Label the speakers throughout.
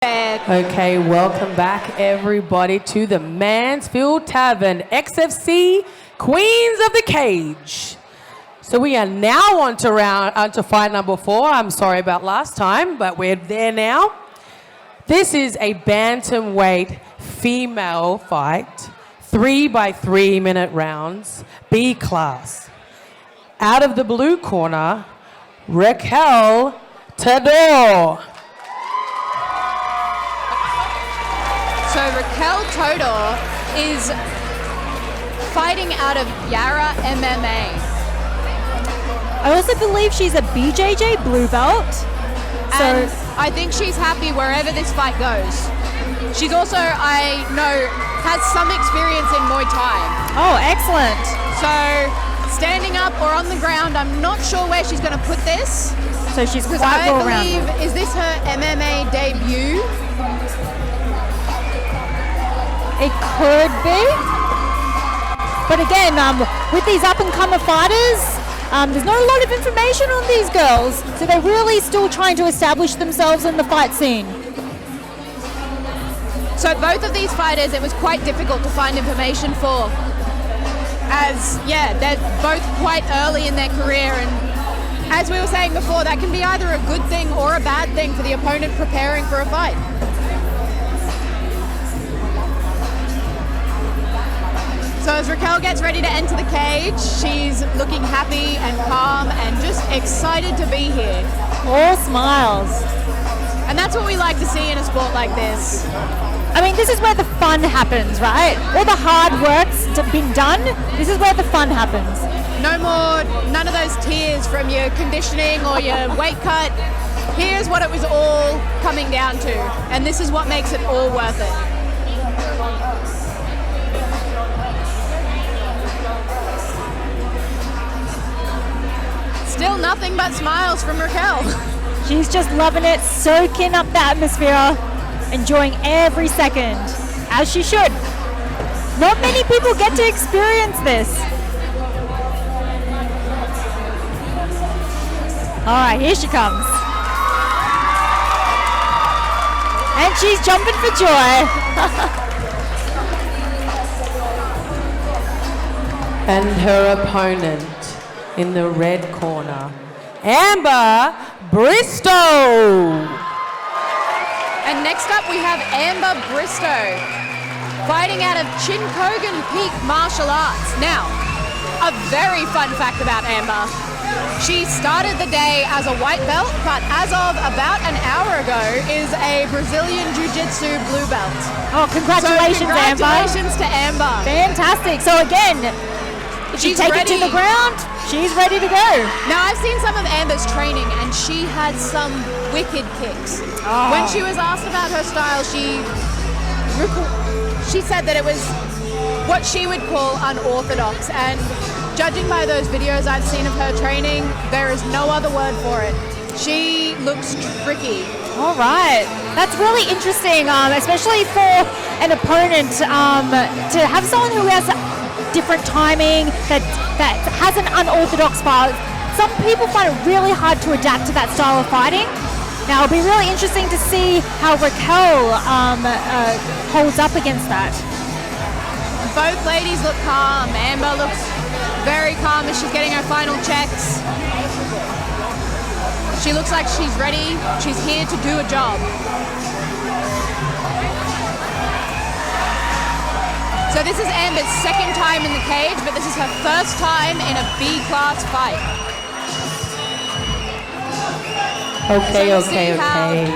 Speaker 1: Okay, welcome back everybody to the Mansfield Tavern, XFC Queens of the Cage. So we are now on to fight number 4. I'm sorry about last time, but we're there now. This is a bantamweight female fight, 3 by 3 minute rounds, B class. Out of the blue corner, Racquel, Todor.
Speaker 2: So Racquel Todor is fighting out of Yara MMA.
Speaker 3: I also believe she's a BJJ blue belt.
Speaker 2: And I think she's happy wherever this fight goes. She's also, I know, has some experience in Muay Thai.
Speaker 3: Oh, excellent.
Speaker 2: So standing up or on the ground, I'm not sure where she's going to put this.
Speaker 3: So she's quite
Speaker 2: I
Speaker 3: well
Speaker 2: believe,
Speaker 3: rounded.
Speaker 2: is this her MMA debut?
Speaker 3: It could be. But again, with these up-and-comer fighters, there's not a lot of information on these girls. So they're really still trying to establish themselves in the fight scene.
Speaker 2: So both of these fighters, it was quite difficult to find information for. As, yeah, they're both quite early in their career. And as we were saying before, that can be either a good thing or a bad thing for the opponent preparing for a fight. So as Racquel gets ready to enter the cage, she's looking happy and calm and just excited to be here.
Speaker 3: All smiles.
Speaker 2: And that's what we like to see in a sport like this.
Speaker 3: I mean, this is where the fun happens, right? All the hard work's been done. This is where the fun happens.
Speaker 2: None of those tears from your conditioning or your weight cut. Here's what it was all coming down to. And this is what makes it all worth it. Still nothing but smiles from Racquel.
Speaker 3: She's just loving it, soaking up the atmosphere, enjoying every second, as she should. Not many people get to experience this. All right, here she comes. And she's jumping for joy.
Speaker 1: And her opponent in the red corner, Amber Bristow.
Speaker 2: And next up we have Amber Bristow, fighting out of Chinkogan Peak Martial Arts. Now, a very fun fact about Amber. She started the day as a white belt, but as of about an hour ago is a Brazilian Jiu-Jitsu blue belt.
Speaker 3: Oh, congratulations, Amber.
Speaker 2: Congratulations to Amber.
Speaker 3: Fantastic. So again, if you take it to the ground, she's ready to go.
Speaker 2: Now, I've seen some of Amber's training, and she had some wicked kicks.
Speaker 3: Oh.
Speaker 2: When she was asked about her style, she said that it was what she would call unorthodox. And judging by those videos I've seen of her training, there is no other word for it. She looks tricky.
Speaker 3: All right. That's really interesting, especially for an opponent to have someone who has different timing, that has an unorthodox style. Some people find it really hard to adapt to that style of fighting. Now, it'll be really interesting to see how Racquel holds up against that.
Speaker 2: Both ladies look calm. Amber looks very calm as she's getting her final checks. She looks like she's ready. She's here to do a job. So this is Amber's second time in the cage, but this is her first time in a B-class fight.
Speaker 1: Okay.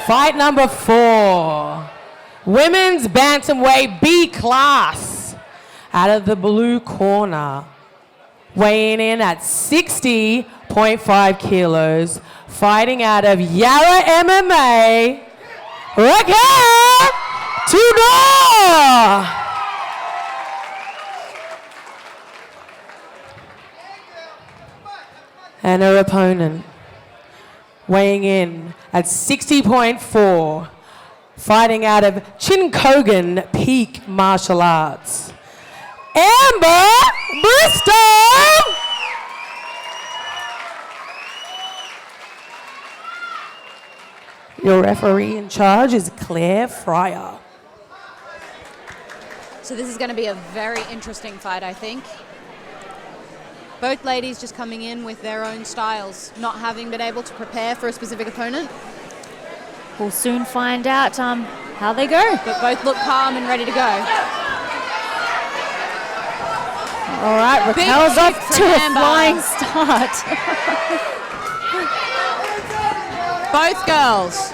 Speaker 1: Fight number 4. Women's Bantamweight B class. Out of the blue corner. Weighing in at 60.5 kilos. Fighting out of Yara MMA. Racquel Todor. And her opponent, weighing in at 60.4, fighting out of Chinkogan Peak Martial Arts, Amber Bristow. Your referee in charge is Claire Fryer.
Speaker 2: So this is going to be a very interesting fight, I think. Both ladies just coming in with their own styles, not having been able to prepare for a specific opponent.
Speaker 3: We'll soon find out how they go.
Speaker 2: But both look calm and ready to go.
Speaker 3: All right,
Speaker 2: Big
Speaker 3: Racquel's
Speaker 2: kick
Speaker 3: off
Speaker 2: from
Speaker 3: to a
Speaker 2: Amber.
Speaker 3: flying start.
Speaker 2: Both girls.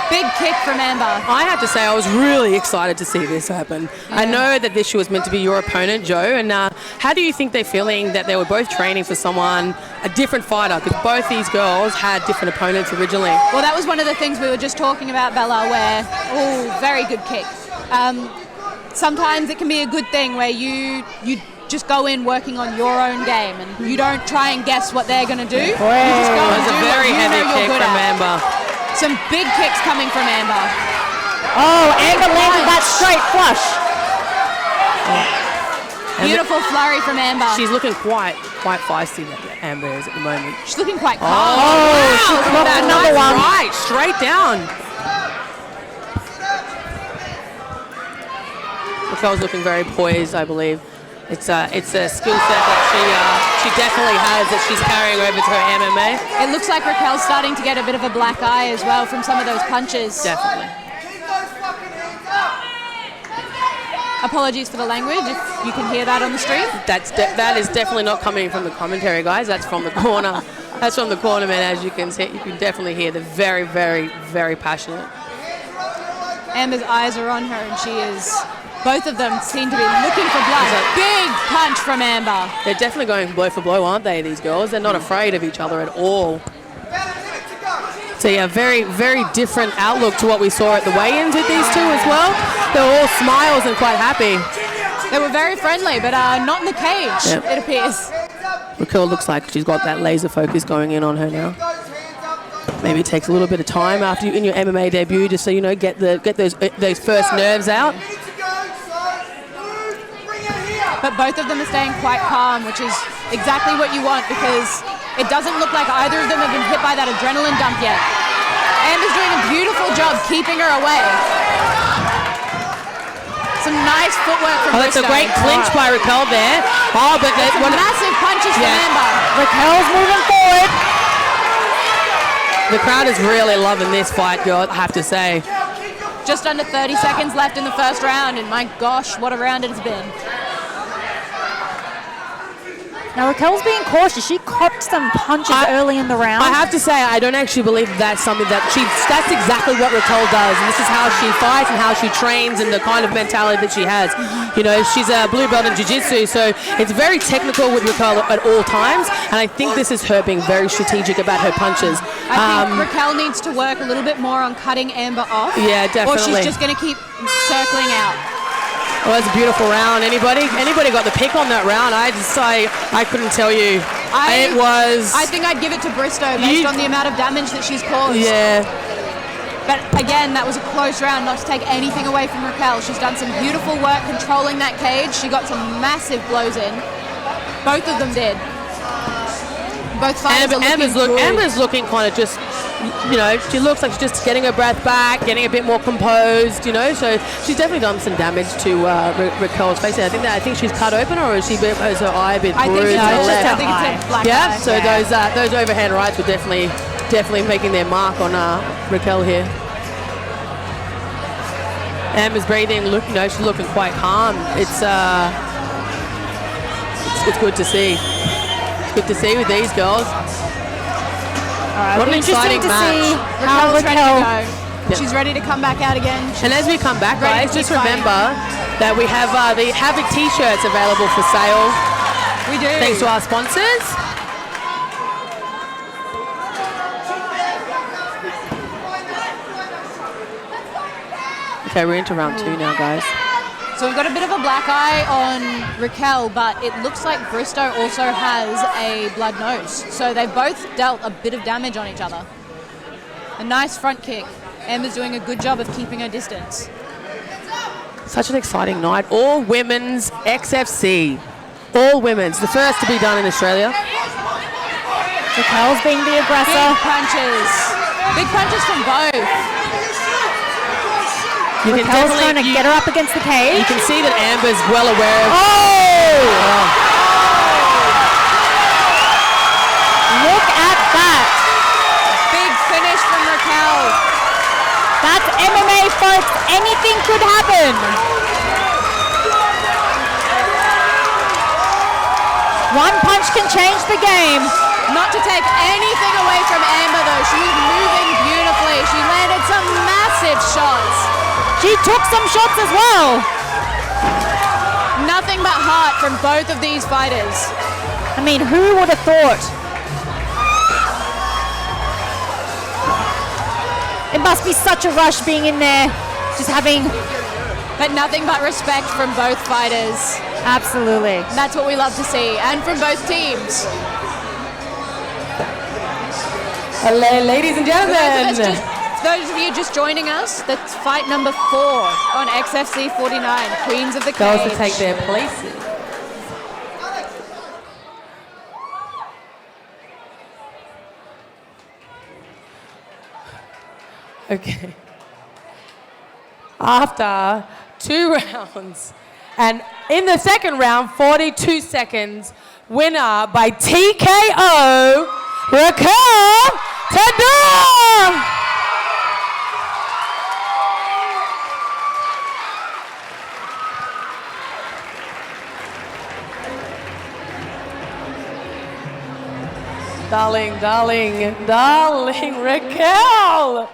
Speaker 2: Big kick from Amber.
Speaker 1: I have to say I was really excited to see this happen. I know that this was meant to be your opponent, Joe, and how do you think they're feeling that they were both training for someone, a different fighter, because both these girls had different opponents originally?
Speaker 2: Well, that was one of the things we were just talking about, Bella, where, very good kick. Sometimes it can be a good thing where you just go in working on your own game and you don't try and guess what they're going to do. You just go and
Speaker 1: It was
Speaker 2: do
Speaker 1: a very
Speaker 2: what you
Speaker 1: heavy
Speaker 2: know you're
Speaker 1: kick
Speaker 2: good
Speaker 1: from
Speaker 2: at.
Speaker 1: Amber.
Speaker 2: Some big kicks coming from Amber.
Speaker 3: Oh, Amber landed that straight flush.
Speaker 2: Beautiful flurry from Amber.
Speaker 1: She's looking quite feisty, like Amber is at the moment.
Speaker 2: She's looking quite calm.
Speaker 3: Oh, she clocked
Speaker 2: That
Speaker 3: another one.
Speaker 1: Right, straight down. Racquel's looking very poised, I believe. It's a skill set that she definitely has that she's carrying over to her MMA.
Speaker 2: It looks like Racquel's starting to get a bit of a black eye as well from some of those punches.
Speaker 1: Definitely.
Speaker 2: Apologies for the language if you can hear that on the stream.
Speaker 1: That is definitely not coming from the commentary, guys. That's from the corner. That's from the corner, man. As you can see, you can definitely hear they're very, very, very passionate.
Speaker 2: Amber's eyes are on her and she is... Both of them seem to be looking for blood. Big punch from Amber.
Speaker 1: They're definitely going blow for blow, aren't they, these girls? They're not afraid of each other at all. So yeah, very, very different outlook to what we saw at the weigh-ins with these two as well. They were all smiles and quite happy.
Speaker 2: They were very friendly, but not in the cage, it appears.
Speaker 1: Racquel looks like she's got that laser focus going in on her now. Maybe it takes a little bit of time after in your MMA debut, just so you know, get those first nerves out.
Speaker 2: But both of them are staying quite calm, which is exactly what you want because it doesn't look like either of them have been hit by that adrenaline dump yet. Amber's doing a beautiful job keeping her away. Some nice footwork from
Speaker 1: That's
Speaker 2: Bristow.
Speaker 1: a great clinch by Racquel there. Oh, but
Speaker 2: Some massive punches from Amber.
Speaker 3: Racquel's moving forward.
Speaker 1: The crowd is really loving this fight, girl, I have to say.
Speaker 2: Just under 30 seconds left in the first round, and my gosh, what a round it has been.
Speaker 3: Now Racquel's being cautious. She copped some punches early in the round.
Speaker 1: I have to say, I don't actually believe that's something that's exactly what Racquel does. And this is how she fights and how she trains and the kind of mentality that she has. You know, she's a blue belt in jiu-jitsu, so it's very technical with Racquel at all times. And I think this is her being very strategic about her punches.
Speaker 2: I think Racquel needs to work a little bit more on cutting Amber off.
Speaker 1: Yeah, definitely.
Speaker 2: Or she's just going to keep circling out.
Speaker 1: Well, that's a beautiful round. Anybody got the pick on that round? I couldn't tell you.
Speaker 2: I
Speaker 1: I
Speaker 2: think I'd give it to Bristow based on the amount of damage that she's caused.
Speaker 1: Yeah.
Speaker 2: But again, that was a close round, not to take anything away from Racquel. She's done some beautiful work controlling that cage. She got some massive blows in. Both of them did. Both fighters are looking good.
Speaker 1: Amber's looking kind of just, you know, she looks like she's just getting her breath back, getting a bit more composed, you know. So she's definitely done some damage to Racquel's face. I think she's cut open, or has her eye a bit bruised?
Speaker 2: I think it's a black eye.
Speaker 1: So those overhand rights were definitely making their mark on Racquel here. Amber's breathing, she's looking quite calm. It's good to see. Good to see with these girls. What an exciting match.
Speaker 3: See how
Speaker 2: Racquel's ready to
Speaker 3: Racquel.
Speaker 2: go. She's ready to come back out again.
Speaker 1: And as we come back,
Speaker 2: ready
Speaker 1: guys,
Speaker 2: to
Speaker 1: just
Speaker 2: keep fighting.
Speaker 1: remember that we have the Havoc t-shirts available for sale.
Speaker 2: We do.
Speaker 1: Thanks to our sponsors. Okay, we're into round 2 now, guys.
Speaker 2: So we've got a bit of a black eye on Racquel, but it looks like Bristow also has a blood nose. So they've both dealt a bit of damage on each other. A nice front kick. Amber's doing a good job of keeping her distance.
Speaker 1: Such an exciting night. All women's XFC. All women's. The first to be done in Australia.
Speaker 3: Racquel's being the aggressor.
Speaker 2: Big punches. Big punches from both.
Speaker 1: You can
Speaker 3: Raquel's
Speaker 1: definitely
Speaker 3: trying to get her up against the cage.
Speaker 1: You can see that Amber's well aware of.
Speaker 3: Look at that.
Speaker 2: Big finish from Racquel.
Speaker 3: That's MMA, folks. Anything could happen. One punch can change the game.
Speaker 2: Not to take anything away from Amber, though. She was moving beautifully. She landed some massive shots.
Speaker 3: She took some shots as well.
Speaker 2: Nothing but heart from both of these fighters.
Speaker 3: I mean, who would have thought? It must be such a rush being in there, just having...
Speaker 2: But nothing but respect from both fighters.
Speaker 3: Absolutely.
Speaker 2: That's what we love to see, and from both teams.
Speaker 1: Hello, ladies and gentlemen.
Speaker 2: For those of you just joining us, that's fight number 4 on XFC 49, Queens of the Cage.
Speaker 1: Girls to take their places. Okay. After 2 rounds, and in the second round, 42 seconds, winner by TKO, Racquel Todor! Darling, Racquel!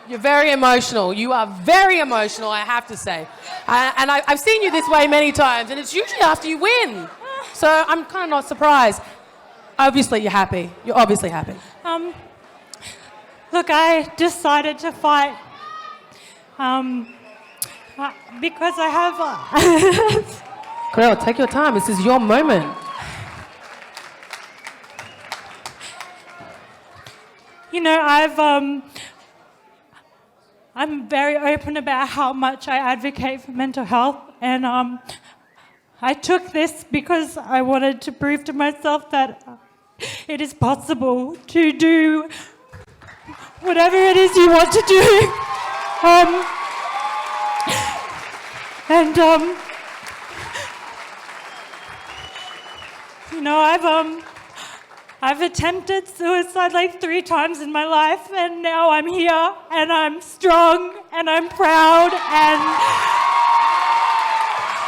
Speaker 1: You're very emotional. You are very emotional, I have to say. And I've seen you this way many times, and it's usually after you win. So I'm kind of not surprised. Obviously, you're happy. You're obviously happy.
Speaker 4: Look, I decided to fight because I have...
Speaker 1: Girl, take your time. This is your moment.
Speaker 4: You know, I'm very open about how much I advocate for mental health, and I took this because I wanted to prove to myself that it is possible to do whatever it is you want to do. You know, I've attempted suicide like 3 times in my life, and now I'm here, and I'm strong, and I'm proud, and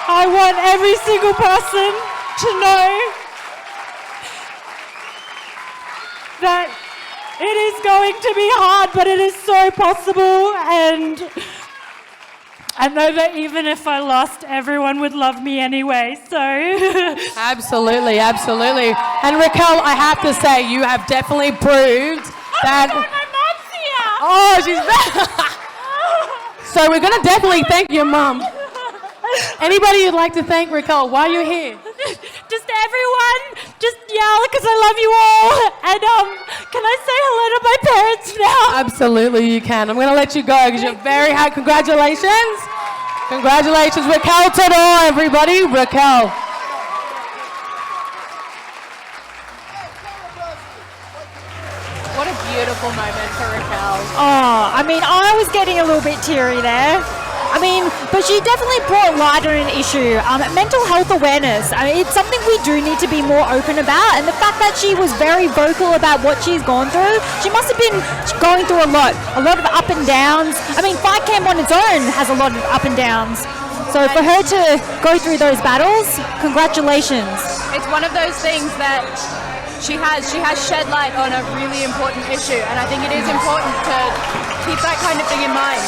Speaker 4: I want every single person to know that it is going to be hard, but it is so possible, and I know that even if I lost, everyone would love me anyway, so...
Speaker 1: Absolutely. And Racquel, I have to say, you have definitely proved that...
Speaker 4: Oh, my mom's here!
Speaker 1: Oh, she's back! So we're going to definitely thank your mum. Anybody you'd like to thank, Racquel, while you're here?
Speaker 4: Just everyone, just yell because I love you all. And can I say hello to my parents now?
Speaker 1: Absolutely, you can. I'm going to let you go because you're very high. Congratulations. Congratulations, Racquel Todor, everybody. Racquel.
Speaker 2: What a beautiful moment for Racquel.
Speaker 3: Oh, I mean, I was getting a little bit teary there. I mean, but she definitely brought light on an issue. Mental health awareness. I mean, it's something we do need to be more open about. And the fact that she was very vocal about what she's gone through, she must have been going through a lot of up and downs. I mean, Fight Camp on its own has a lot of up and downs. So for her to go through those battles, congratulations.
Speaker 2: It's one of those things that she has shed light on a really important issue, and I think it is important to keep that kind of thing in mind.